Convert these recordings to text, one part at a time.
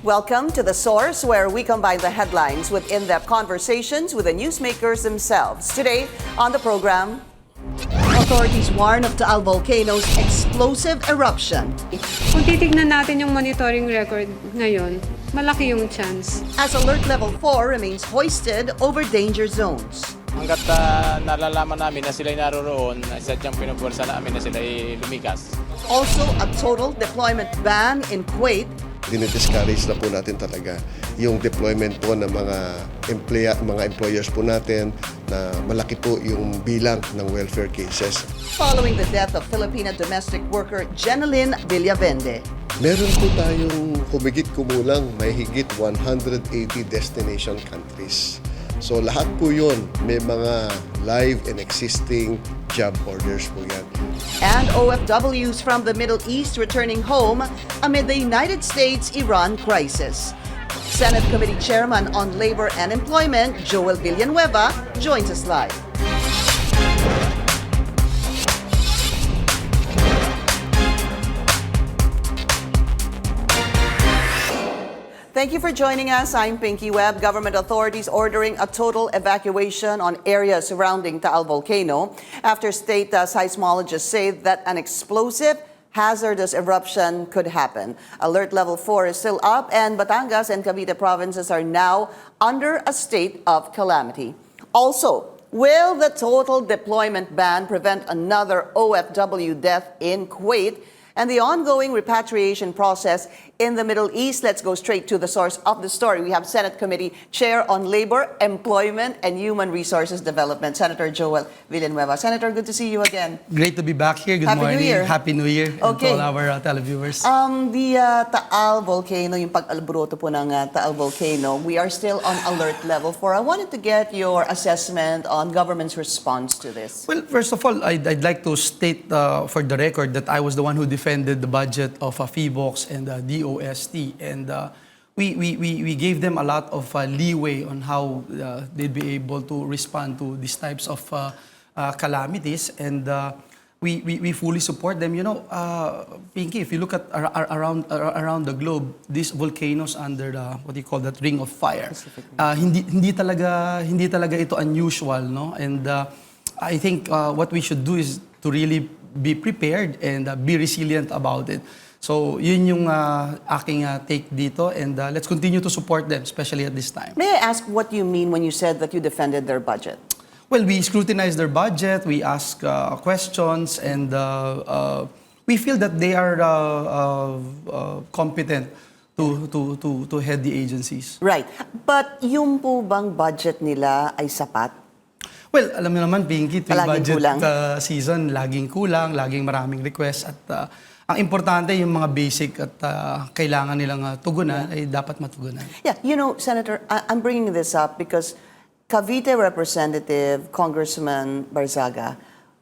Welcome to The Source, where we combine the headlines with in-depth conversations with the newsmakers themselves. Today on the program, authorities warn of Taal Volcano's explosive eruption. Kung titignan natin yung monitoring record ngayon, malaki yung chance. As Alert Level 4 remains hoisted over danger zones. Hanggat nalalaman namin na sila'y naroroon, sadyang pinupwersa namin na sila'y lumikas. Also, a total deployment ban in Kuwait. Dinidiscourage na po natin talaga yung deployment po ng mga employers po natin na malaki po yung bilang ng welfare cases. Following the death of Filipina domestic worker Jeanelyn Villavende. Meron po tayong kumulang may higit 180 destination countries. So lahat po yun, may mga live and existing job orders po yan. And OFWs from the Middle East returning home amid the United States-Iran crisis. Senate Committee Chairman on Labor and Employment, Joel Villanueva, joins us live. Thank you for joining us. I'm Pinky Webb. Government authorities ordering a total evacuation on areas surrounding Taal Volcano after state seismologists say that an explosive, hazardous eruption could happen. Alert Level 4 is still up, and Batangas and Cavite provinces are now under a state of calamity. Also, will the total deployment ban prevent another OFW death in Kuwait? And the ongoing repatriation process in the Middle East. Let's go straight to the source of the story. We have Senate Committee Chair on Labor, Employment, and Human Resources Development, Senator Joel Villanueva. Senator, good to see you again. Great to be back here. Good Happy morning. New Year. Happy New Year Okay. to all our televiewers. The Taal Volcano, yung pag-alboroto po ng Taal Volcano, we are still on Alert Level 4. I wanted to get your assessment on government's response to this. Well, first of all, I'd like to state for the record that I was the one who defended the budget of FIVOX and DOST, and we gave them a lot of leeway on how they'd be able to respond to these types of calamities, and we fully support them. You know, Pinky, if you look at around the globe, these volcanoes under the what do you call that, ring of fire, hindi talaga ito unusual, no? And I think what we should do is to really be prepared and be resilient about it. So yun yung aking take dito, and let's continue to support them, especially at this time. May I ask what you mean when you said that you defended their budget? Well, we scrutinize their budget, we ask questions, and we feel that they are competent to head the agencies. Right. But yung po bang budget nila ay sapat? Well, alam mo naman, Pinky, tuwing Palaging budget kulang. season, laging kulang, laging maraming requests. At ang importante, yung mga basic at kailangan nilang tugunan ay dapat matugunan. Yeah, you know, Senator, I'm bringing this up because Cavite Representative Congressman Barzaga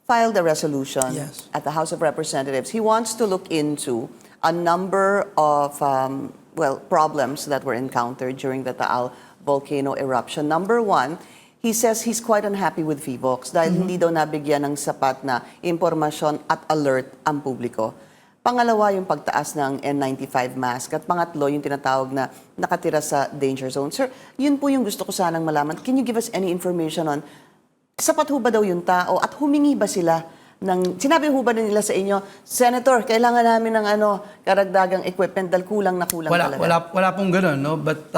filed a resolution Yes. at the House of Representatives. He wants to look into a number of, problems that were encountered during the Taal Volcano eruption. Number one, he says he's quite unhappy with FIVOX dahil hindi daw nabigyan ng sapat na impormasyon at alert ang publiko. Pangalawa, yung pagtaas ng N95 mask. At pangatlo, yung tinatawag na nakatira sa danger zone. Sir, yun po yung gusto ko sanang malaman. Can you give us any information on sapat ho ba daw yung tao at humingi ba sila ng, sinabi ho ba nila sa inyo, Senator, kailangan namin ng karagdagang equipment dahil kulang na kulang talaga? Wala pong ganun, no? But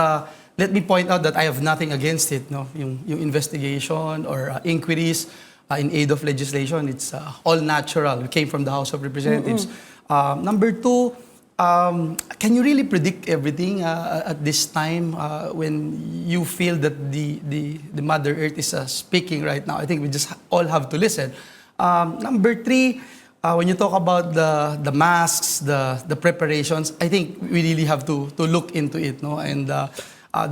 let me point out that I have nothing against it, no? Yung investigation or inquiries in aid of legislation, it's all natural. It came from the House of Representatives. Number two, can you really predict everything at this time when you feel that the Mother Earth is speaking right now? I think we just all have to listen. Number three, when you talk about the masks, the preparations, I think we really have to look into it, no? And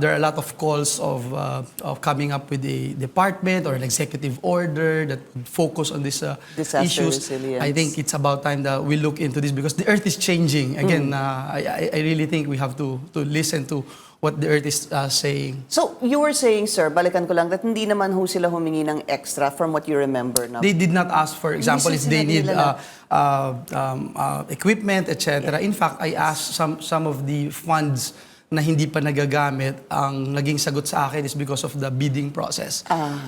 there are a lot of calls of coming up with a department or an executive order that would focus on these issues. Resilience. I think it's about time that we look into this because the Earth is changing. Again, I really think we have to listen to what the Earth is saying. So, you were saying, sir, balikan ko lang, that hindi naman ho sila humingi ng extra from what you remember now. They did not ask, for example, if they need nila equipment, etc. In fact, I asked some of the funds na hindi pa nagagamit, ang naging sagot sa akin is because of the bidding process.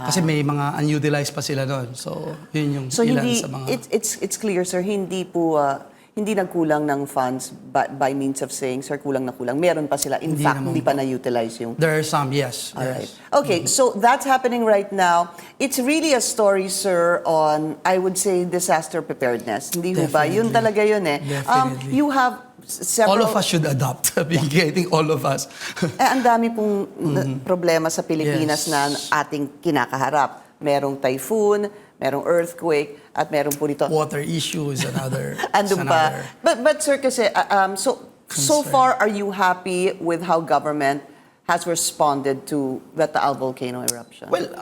Kasi may mga unutilized pa sila doon. So, yun yung So ilan hindi, sa mga... it's clear, sir, hindi po, hindi nagkulang ng funds by means of saying, sir, kulang na kulang. Meron pa sila. In Hindi fact, naman hindi pa po. na-utilize yung... There are some, yes. Alright. yes. Okay, so that's happening right now. It's really a story, sir, on, I would say, disaster preparedness. Hindi ho ba? Yun Definitely. talaga yun eh. Definitely. You have several... All of us should adopt. I think all of us. Ang dami pong problema sa Pilipinas Yes. na ating kinakaharap. Merong typhoon, merong earthquake, at meron po dito. Water issues, another. Andun pa. But sir, kasi, so Concern. far, are you happy with how government has responded to the Taal Volcano eruption? Well,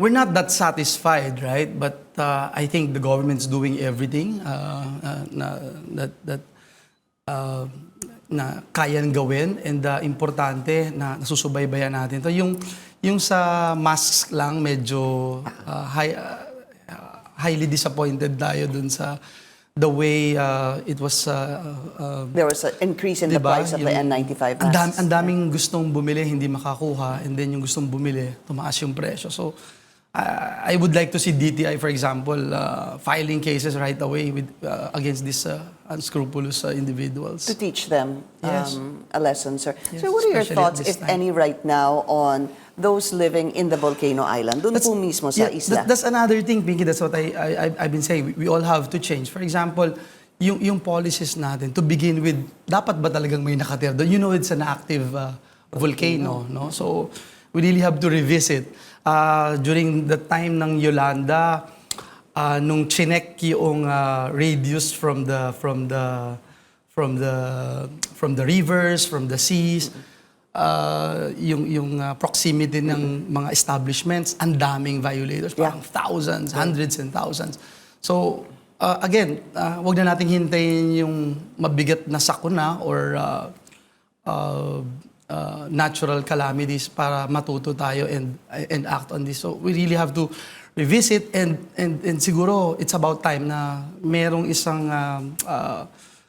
we're not that satisfied, right? But I think the government's doing everything na kayang gawin, and importante na nasusubaybayan natin. So yung sa masks lang, medyo highly disappointed tayo dun sa the way it was... There was an increase in the diba? price of the Yung- N95 ang masks. daming gustong bumili, hindi makakuha, and then yung gustong bumili, tumaas yung presyo. So, I would like to see DTI, for example, filing cases right away with against these unscrupulous individuals. To teach them Yes. a lesson, sir. Yes, So what are your especially thoughts, at this if time. any, right now on those living in the volcano island? Doon po mismo sa isla. That's another thing, Pinky. That's what I've been saying. We all have to change. For example, yung policies natin, to begin with, dapat ba talagang may nakatira doon? You know, it's an active volcano, no? So, we really have to revisit. During the time ng Yolanda, nung chinek yung radius from the rivers, from the seas, yung proximity ng mga establishments, ang daming violators, parang thousands, hundreds and thousands. So, again, wag na nating hintayin yung mabigat na sakuna or natural calamities para matuto tayo and act on this. So, we really have to revisit, and siguro it's about time na merong isang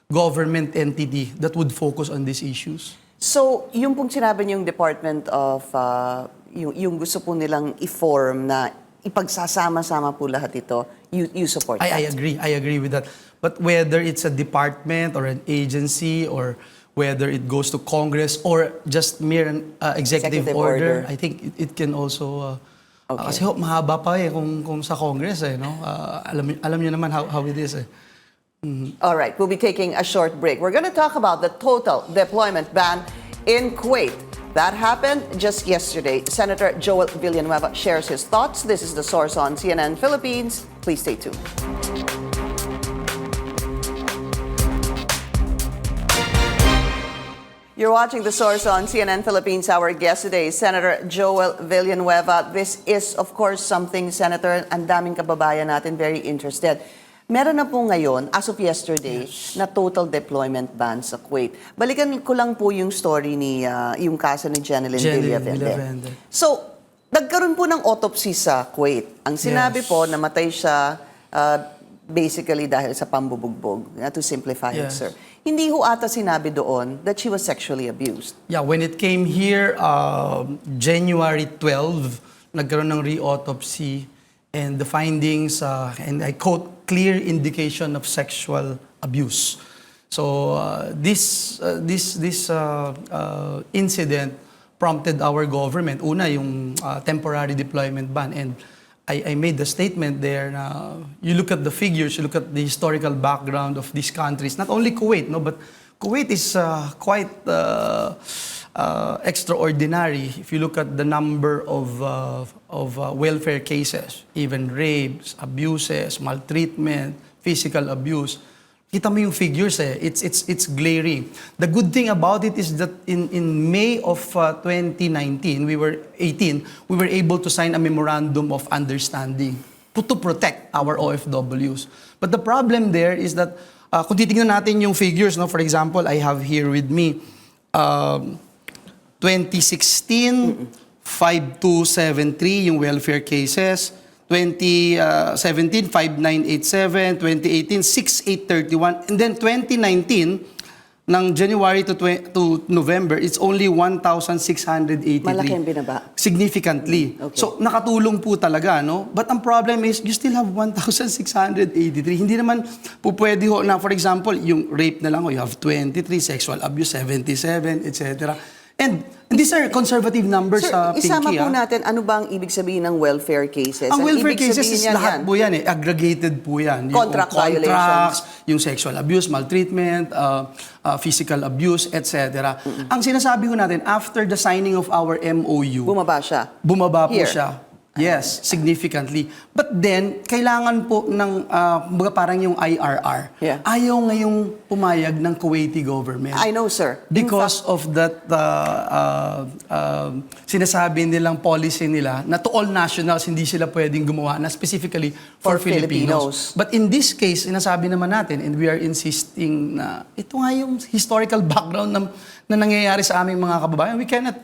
government entity that would focus on these issues. So, yung pong sinabi niyong Department of, yung gusto po nilang i-form na ipagsasama-sama po lahat ito, you support that? I agree with that. But whether it's a department or an agency, or whether it goes to Congress or just mere executive order, I think it can also... Kasi mahaba pa kung sa Congress no? Alam niyo naman how it is All right, we'll be taking a short break. We're going to talk about the total deployment ban in Kuwait. That happened just yesterday. Senator Joel Villanueva shares his thoughts. This is The Source on CNN Philippines. Please stay tuned. You're watching The Source on CNN Philippines. Our guest today is Senator Joel Villanueva. This is, of course, something, Senator, ang daming kababayan natin very interested. Meron na po ngayon, as of yesterday, na total deployment ban sa Kuwait. Balikan ko lang po yung story ni, yung kaso ni Jeanelyn Villavende. So, nagkaroon po ng autopsy sa Kuwait. Ang sinabi po, namatay siya basically dahil sa pambubugbog. To simplify it, sir. Hindi ho ata sinabi doon that she was sexually abused. Yeah, when it came here, January 12, nagkaroon ng re-autopsy, and the findings, and I quote, clear indication of sexual abuse. So this incident prompted our government, una yung temporary deployment ban, and I made the statement there na you look at the figures, you look at the historical background of these countries, not only Kuwait, no, but Kuwait is quite extraordinary. If you look at the number of welfare cases, even rapes, abuses, maltreatment, physical abuse, kita mo yung figures it's glaring. The good thing about it is that in May of 2019, we were able to sign a memorandum of understanding to protect our OFWs. But the problem there is that kung titingnan natin yung figures, no, for example, I have here with me 2016 5273 yung welfare cases, 2017, 5987, 2018, 6831, and then 2019, ng January to November, it's only 1,683. Malaki ang binaba. Significantly. Okay. So, nakatulong po talaga, no? But ang problem is, you still have 1,683. Hindi naman po pwede ho na, for example, yung rape na lang, you have 23, sexual abuse, 77, etc. And these are conservative numbers sa Pinky. Isama po natin, ano ba ang ibig sabihin ng welfare cases? Ang welfare ibig cases sabihin is niyan lahat po yan eh. Aggregated po yan. Yung Contract contracts, yung sexual abuse, maltreatment, physical abuse, etc. Ang sinasabi ko natin, after the signing of our MOU, Bumaba siya. bumaba po Here. siya. Yes, significantly. But then, kailangan po ng, parang yung IRR. Yeah. Ayaw ngayong pumayag ng Kuwaiti government. I know, sir. Because of that sinasabi nilang policy nila na to all nationals hindi sila pwedeng gumawa na specifically for Filipinos. But in this case, sinasabi naman natin and we are insisting na ito nga yung historical background na nangyayari sa aming mga kababayan. We cannot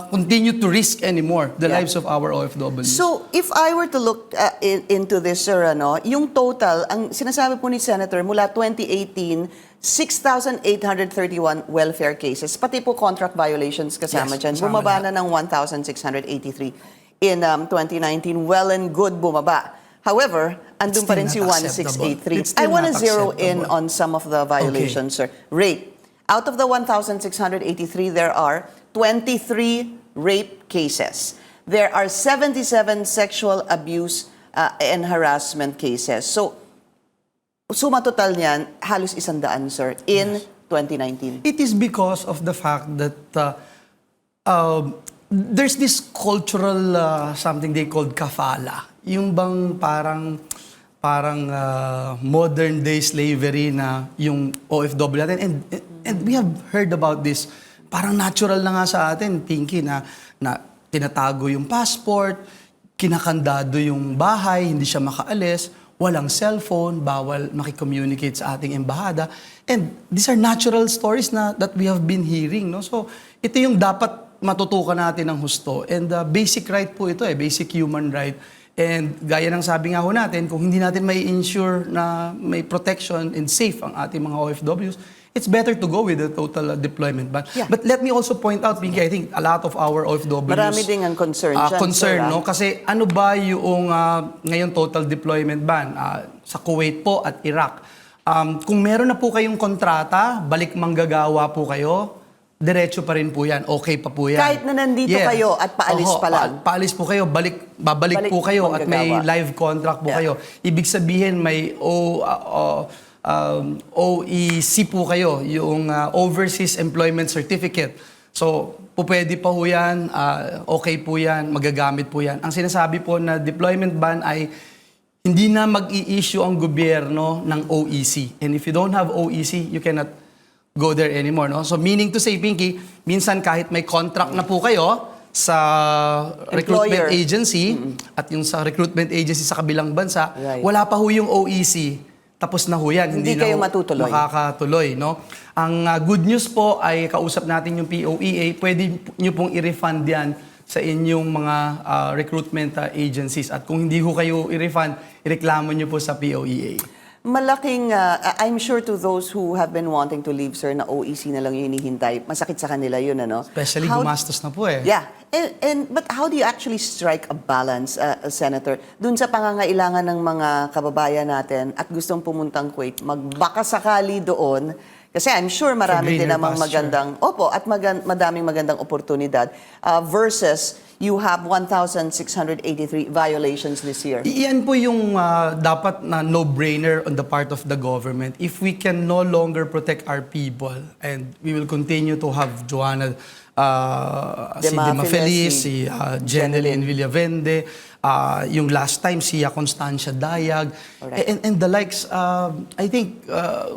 continue to risk anymore the lives of our OFWs. So, if I were to look into this, sir, yung total, ang sinasabi po ni Senator, mula 2018, 6,831 welfare cases, pati po contract violations kasama Yes, dyan. kasama Bumaba lahat. na ng 1,683 in 2019. Well and good, bumaba. However, andun pa rin si Still not acceptable. 1,683. It's still I want to not zero in acceptable. on some of the violations, sir. Rape. Out of the 1,683, there are 23 rape cases. There are 77 sexual abuse and harassment cases. So, suma total niyan, halos 100, sir, in 2019. It is because of the fact that there's this cultural something they called kafala. Yung bang parang modern day slavery na yung OFW natin. And we have heard about this. Parang natural na nga sa atin, Pinky, na tinatago yung passport, kinakandado yung bahay, hindi siya makaalis, walang cellphone, bawal makicommunicate sa ating embahada. And these are natural stories that we have been hearing. No? So ito yung dapat matutukan natin ng husto. And basic right po ito, basic human right. And gaya ng sabi nga ho natin, kung hindi natin may ensure na may protection and safe ang ating mga OFWs, it's better to go with the total deployment ban. Yeah. But let me also point out, Pinky, I think a lot of our OFWs... Marami ding ang concern dyan, concern, sir, no? Kasi ano ba yung ngayon total deployment ban sa Kuwait po at Iraq? Kung meron na po kayong kontrata, balik manggagawa po kayo, diretso pa rin po yan. Okay pa po yan. Kahit na nandito kayo at paalis pa lang. Paalis po kayo, babalik po kayo at may manggagawa. live contract po kayo. Ibig sabihin may OEC po kayo, yung Overseas Employment Certificate. So, pwede pa po yan, okay po yan, magagamit po yan. Ang sinasabi po na deployment ban ay hindi na mag-i-issue ang gobyerno ng OEC. And if you don't have OEC, you cannot go there anymore. No? So, meaning to say, Pinky, minsan kahit may contract na po kayo sa recruitment agency at yung sa recruitment agency sa kabilang bansa, wala pa ho yung OEC. Tapos na ho yan. Hindi na kayo ho matutuloy. Makakatuloy. No? Ang good news po ay kausap natin yung POEA. Pwede nyo pong i-refund yan sa inyong mga recruitment agencies. At kung hindi ho kayo i-refund, ireklamo nyo po sa POEA. Malaking, I'm sure to those who have been wanting to leave, sir, na OEC na lang yung hinihintay. Masakit sa kanila yun, ano? Especially gumastos na po eh. Yeah. But how do you actually strike a balance, Senator, dun sa pangangailangan ng mga kababayan natin at gustong pumuntang Kuwait, magbaka sakali doon? Kasi I'm sure marami din namang magandang, at madaming magandang oportunidad versus you have 1,683 violations this year. Iyan po yung dapat na no-brainer on the part of the government. If we can no longer protect our people and we will continue to have Joanna, si Dema Feliz, si Jeanelyn Villavende, yung last time si Constancia Dayag, and the likes, I think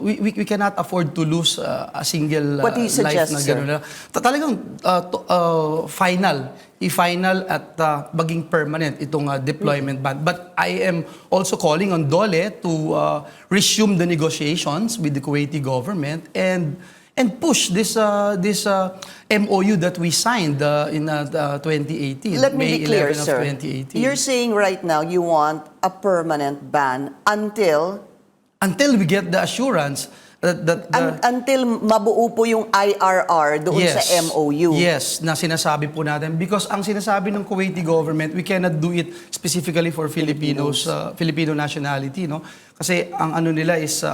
we cannot afford to lose a single What do you suggest, life na sir? gano'n. Talagang final at maging permanent itong deployment ban. But I am also calling on DOLE to resume the negotiations with the Kuwaiti government and push this MOU that we signed in 2018. Let me be clear, 11 of sir. 2018. You're saying right now you want a permanent ban until we get the assurance Until mabuo po yung IRR doon sa MOU. Yes, na sinasabi po natin. Because ang sinasabi ng Kuwaiti government, we cannot do it specifically for Filipinos, Filipino nationality, no? Kasi ang ano nila is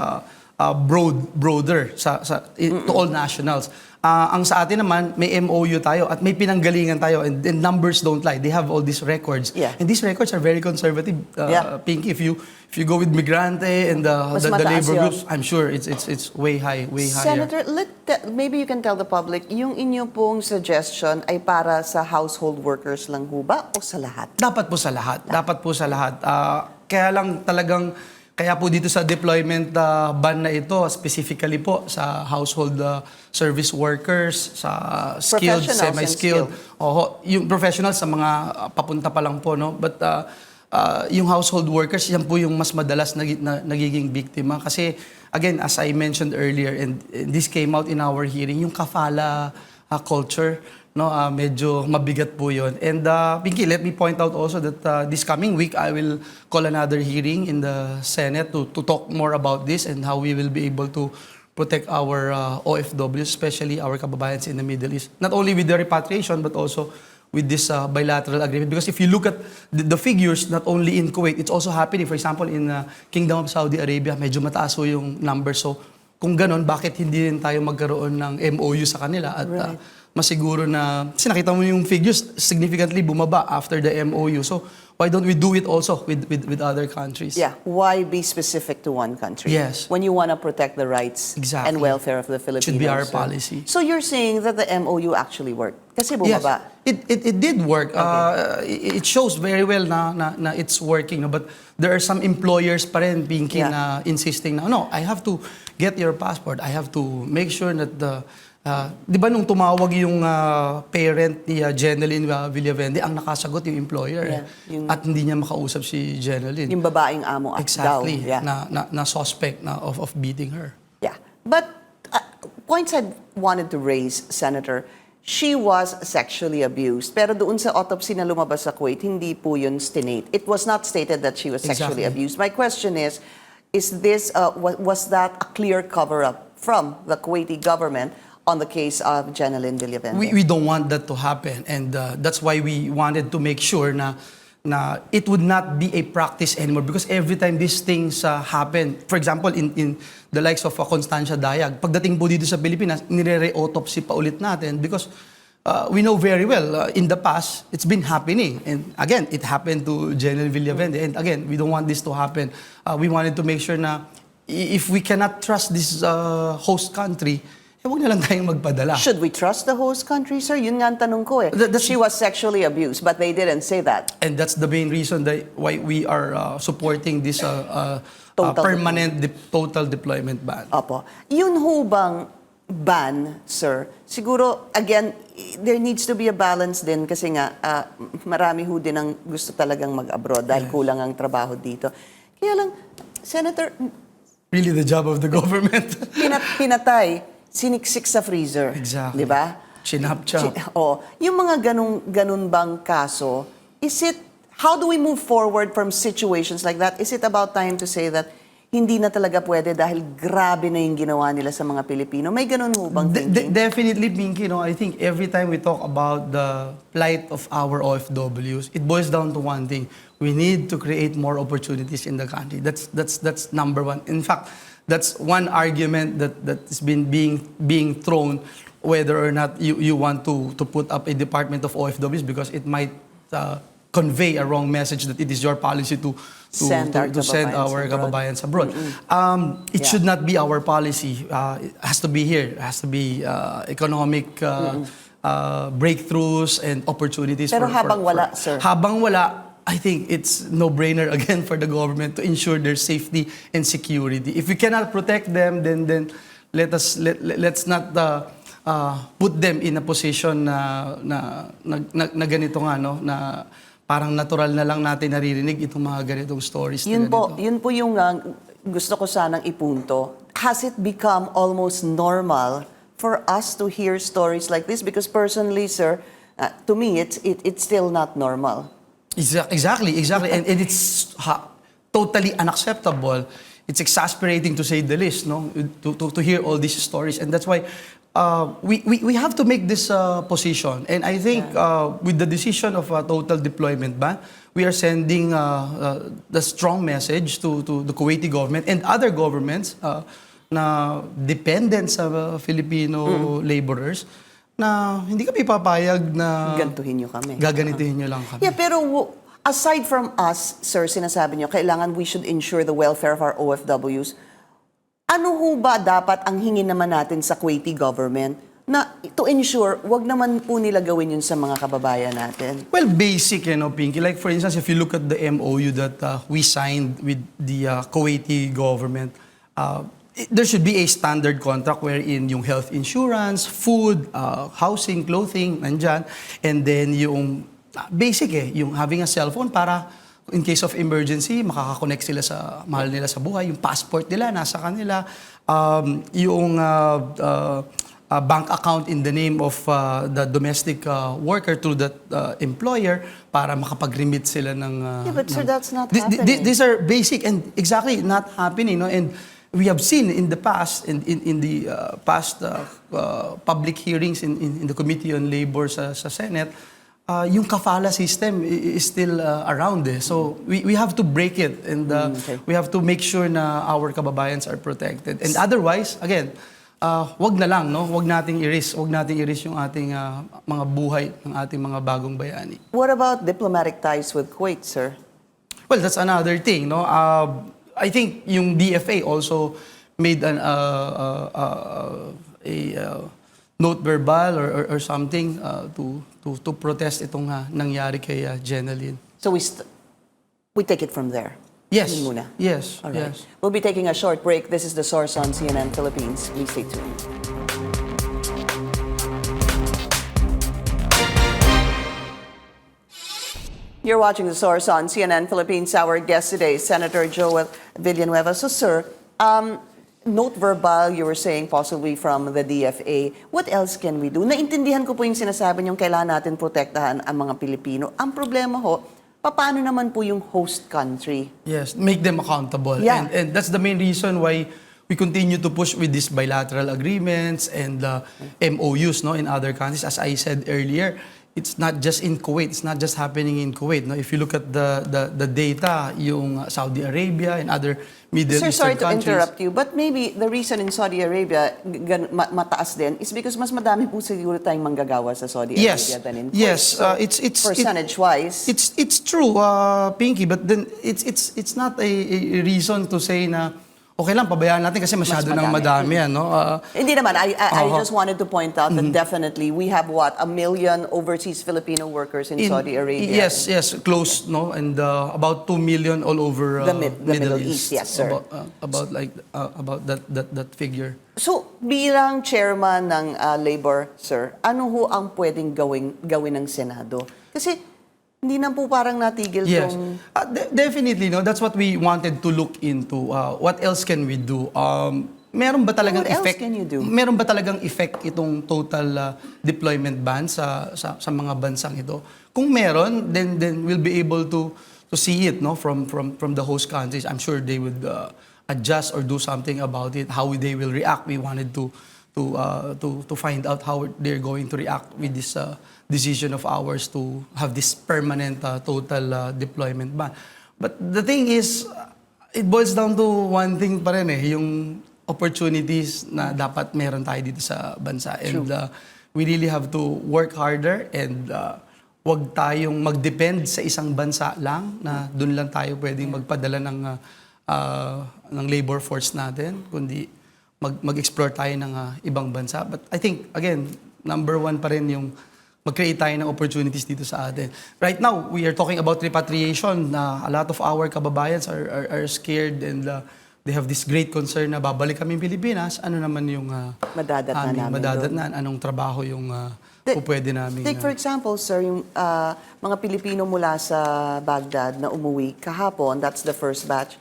broader to all nationals. Ang sa atin naman, may MOU tayo at may pinanggalingan tayo and numbers don't lie. They have all these records. Yeah. And these records are very conservative, Pinky. If you go with Migrante and the labor yun. groups, I'm sure it's way higher. Senator, maybe you can tell the public, yung inyo pong suggestion ay para sa household workers lang ho ba o sa lahat? Dapat po sa lahat. Dapat po sa lahat. Kaya lang talagang, kaya po dito sa deployment ban na ito, specifically po sa household service workers, sa skilled, Professionals and semi-skilled. Yung professionals sa mga papunta pa lang po, no? But yung household workers, yan po yung mas madalas nagiging biktima. Kasi, again, as I mentioned earlier, and this came out in our hearing, yung kafala culture, no, medyo mabigat po yun. And Pinky, let me point out also that this coming week, I will call another hearing in the Senate to talk more about this and how we will be able to protect our OFWs, especially our kababayans in the Middle East. Not only with the repatriation, but also with this bilateral agreement. Because if you look at the figures, not only in Kuwait, it's also happening. For example, in Kingdom of Saudi Arabia, medyo mataas po yung number. So, kung ganon, bakit hindi rin tayo magkaroon ng MOU sa kanila? At masiguro na, kasi nakita mo yung figures significantly bumaba after the MOU. So, why don't we do it also with other countries? Yeah, why be specific to one country? Yes. When you want to protect the rights and welfare of the Filipinos. Should be our policy. So you're saying that the MOU actually worked? Kasi bumaba. Yes, it did work. It shows very well na it's working. No? But there are some employers pa rin, Pinky, na insisting na, no, I have to get your passport. I have to make sure that di ba nung tumawag yung parent ni Jeanelyn Villavende, ang nakasagot yung employer. At hindi niya makausap si Jeanelyn. Yung babaeng amo at Exactly. daw. Na suspect of beating her. Yeah. But points I wanted to raise, Senator, she was sexually abused. Pero doon sa autopsy na lumabas sa Kuwait, hindi po yun stinate. It was not stated that she was sexually abused. My question is this, was that a clear cover-up from the Kuwaiti government on the case of Jeanelyn Villavende? We don't want that to happen, and that's why we wanted to make sure na it would not be a practice anymore, because every time these things happen, for example, in the likes of Constancia Dayag, pagdating po dito sa Pilipinas, nire-autopsy pa ulit natin because we know very well, in the past, it's been happening. And again, it happened to Jeanelyn Villavende. And again, we don't want this to happen. We wanted to make sure na if we cannot trust this host country, huwag na lang tayong magpadala. Should we trust the host country, sir? Yun nga ang tanong ko eh. She was sexually abused, but they didn't say that. And that's the main reason why we are supporting this permanent total deployment ban. Opo. Yun ho bang ban, sir? Siguro, again, there needs to be a balance din kasi nga marami ho din ang gusto talagang mag-abroad dahil kulang ang trabaho dito. Kaya lang, Senator, really the job of the government. pinatay, siniksik sa freezer. Exactly. Di ba? Chinap-chop. Yung mga ganun bang kaso, how do we move forward from situations like that? Is it about time to say that hindi na talaga pwede dahil grabe na yung ginawa nila sa mga Pilipino? May ganun mo bang thinking? Definitely, Pinky. No? I think every time we talk about the plight of our OFWs, it boils down to one thing. We need to create more opportunities in the country. That's number one. In fact, that's one argument that has been being thrown, whether or not you want to put up a Department of OFWs, because it might convey a wrong message that it is your policy to send our kababayans abroad. It should not be our policy. It has to be here. It has to be economic breakthroughs and opportunities. Pero habang wala, sir. Habang wala, I think it's no-brainer again for the government to ensure their safety and security. If we cannot protect them, then let's not put them in a position na ganito nga, no, na parang natural na lang natin naririnig itong mga ganitong stories. Yun po yung gusto ko sanang ipunto. Has it become almost normal for us to hear stories like this? Because personally, sir, to me, it's still not normal. Exactly. And it's totally unacceptable. it's exasperating to say the least, no, to hear all these stories, and that's why we have to make this position. And I think with the decision of a total deployment ban, we are sending the strong message to the Kuwaiti government and other governments na dependent sa Filipino laborers, na hindi kami papayag na Gantuhin nyo kami. gaganituhin nyo lang kami. Yeah, pero aside from us, sir, sinasabi nyo, kailangan we should ensure the welfare of our OFWs. Ano ho ba dapat ang hingin naman natin sa Kuwaiti government na to ensure, wag naman po nila gawin yun sa mga kababayan natin? Well, basic, Pinky. Like for instance, if you look at the MOU that we signed with the Kuwaiti government, there should be a standard contract wherein yung health insurance, food, housing, clothing, nandyan. And then yung basic yung having a cellphone para in case of emergency, makakakonect sila sa mahal nila sa buhay. Yung passport nila, nasa kanila. Yung bank account in the name of the domestic worker through that employer para makapag-remit sila ng... Yeah, but sir, that's not happening. These are basic and exactly not happening. No? And we have seen in the past, in the past public hearings in the Committee on Labor sa Senate, yung kafala system is still around. So we have to break it, and we have to make sure na our kababayans are protected. And otherwise, again, wag na lang, no? Wag nating i-risk yung ating mga buhay ng ating mga bagong bayani. What about diplomatic ties with Kuwait, sir? Well, that's another thing, no? I think yung DFA also made a note verbal or something to protest itong nangyari kay Jeanelyn. So we take it from there? Yes. Yun muna. Yes. All right. Yes. We'll be taking a short break. This is The Source on CNN Philippines. Please stay tuned. You're watching The Source on CNN Philippines. Our guest today is Senator Joel Villanueva. So, sir, note verbal, you were saying possibly from the DFA. What else can we do? Naintindihan ko po yung sinasabi niyong kailangan natin protektahan ang mga Pilipino. Ang problema ho, paano naman po yung host country? Yes, make them accountable. Yeah. And that's the main reason why we continue to push with these bilateral agreements and MOUs, no, in other countries. As I said earlier, it's not just in Kuwait. It's not just happening in Kuwait. No? If you look at the data, yung Saudi Arabia and other Middle Sir, Eastern sorry to countries. interrupt you, but maybe the reason in Saudi Arabia mataas din is because mas madami po siguro tayong manggagawa sa Saudi Arabia than in Kuwait. Yes, So, it's percentage-wise. It's true, Pinky, but then it's not a reason to say na okay lang, pabayaan natin kasi masyado nang madami yan, no? Hindi naman. I just wanted to point out that definitely we have 1 million overseas Filipino workers in Saudi Arabia. Yes, close, no? And about 2 million all over The Middle East, yes, sir. About that figure. So, bilang chairman ng Labor, sir, ano ho ang pwedeng gawin ng Senado? Kasi hindi na po parang natigil Yes. tong... Definitely, no? That's what we wanted to look into. What else can we do? Meron ba talagang What else effect? can you do? Meron ba talagang effect itong total deployment ban sa mga bansang ito? Kung meron, then we'll be able to see it, no, from the host countries. I'm sure they would adjust or do something about it. How they will react. We wanted to find out how they're going to react with this decision of ours to have this permanent total deployment ban. But the thing is, it boils down to one thing pa rin yung opportunities na dapat meron tayo dito sa bansa. And we really have to work harder and wag tayong mag-depend sa isang bansa lang na dun lang tayo pwedeng magpadala ng labor force natin, kundi mag-explore tayo ng ibang bansa. But I think, again, number 1 pa rin yung mag-create tayo ng opportunities dito sa atin. Right now, we are talking about repatriation. A lot of our kababayans are scared and they have this great concern na babalik kami Pilipinas. Ano naman yung madadatnan? Anong trabaho yung pwede namin... Take for example, sir, yung mga Pilipino mula sa Baghdad na umuwi kahapon, that's the first batch.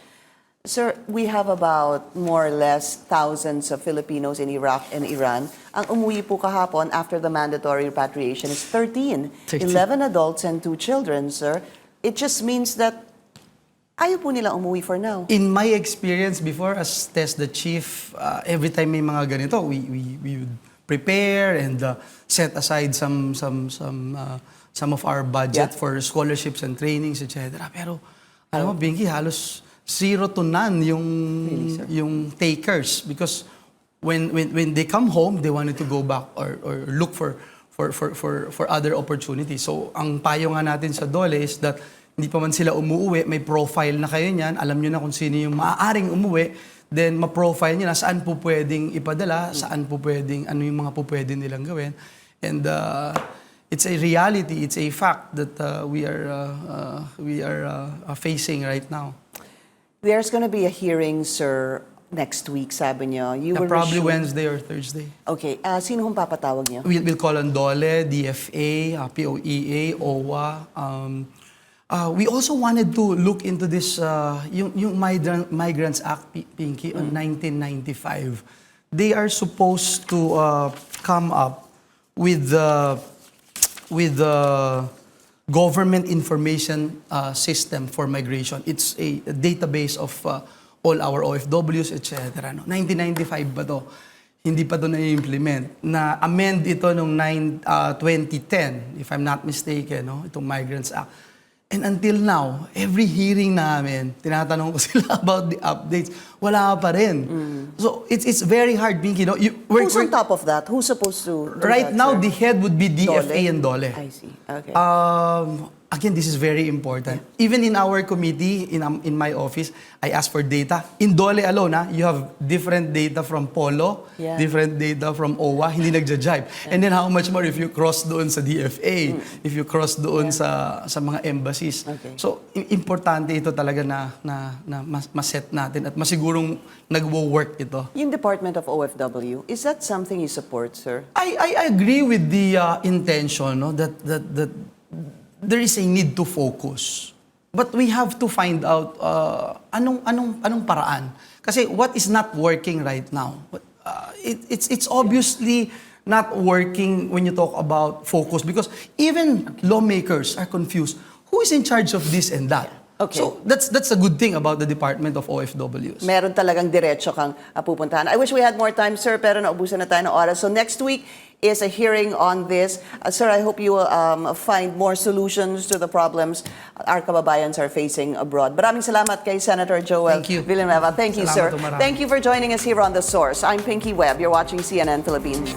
Sir, we have about more or less thousands of Filipinos in Iraq and Iran. Ang umuwi po kahapon after the mandatory repatriation is 13. 11 adults and 2 children, sir. It just means that Ayaw po nila umuwi for now. In my experience before as test the chief, every time may mga ganito, we would prepare and set aside some of our budget for scholarships and trainings, etc. Pero alam mo, Binky, halos 0 to none yung takers because when they come home, they wanted to go back or look for other opportunities. So ang payo nga natin sa DOLE is that hindi pa man sila umuwi, may profile na kayo niyan, alam nyo na kung sino yung maaaring umuwi, then ma-profile nyo na saan po pwedeng ipadala, saan po pwedeng, ano yung mga po pwedeng nilang gawin. And it's a reality, it's a fact that we are facing right now. There's going to be a hearing, sir, next week, sabi niyo. Probably Wednesday or Thursday. Okay. Sino hong papatawag niyo? We'll call on DOLE, DFA, POEA, OWA. We also wanted to look into this, yung Migrants Act, Pinky, on 1995. They are supposed to come up with the government information system for migration. It's a database of all our OFWs, etc. No? 1995 ba to? Hindi pa to na-implement. Na-amend ito noong 2010, if I'm not mistaken, no? Itong Migrants Act. And until now, every hearing namin, tinatanong ko sila about the updates, wala pa rin. So it's very hard, Pinky. No? Who's on top of that? Who's supposed to do right that, now, sir? the head would be DFA DOLE? and DOLE. I see. Okay. Again, this is very important. Even in our committee, in my office, I ask for data. In DOLE alone, you have different data from Polo, different data from OWA, hindi nagja-jibe. And then how much more if you cross doon sa DFA, if you cross doon sa mga embassies. Okay. So, importante ito talaga na maset natin at masigurong nagwo-work ito. Yung Department of OFW, is that something you support, sir? I agree with the intention, no, that there is a need to focus. But we have to find out anong paraan. Kasi what is not working right now? It's obviously not working when you talk about focus because even lawmakers are confused. Who is in charge of this and that? Okay. So that's a good thing about the Department of OFWs. Meron talagang diretso kang pupuntahan. I wish we had more time, sir, pero naubusan na tayo ng oras. So next week is a hearing on this. Sir, I hope you will find more solutions to the problems our kababayans are facing abroad. Maraming salamat kay Senator Joel Villanueva. Thank you, sir. Salamat, Thank you for joining us here on The Source. I'm Pinky Webb. You're watching CNN Philippines.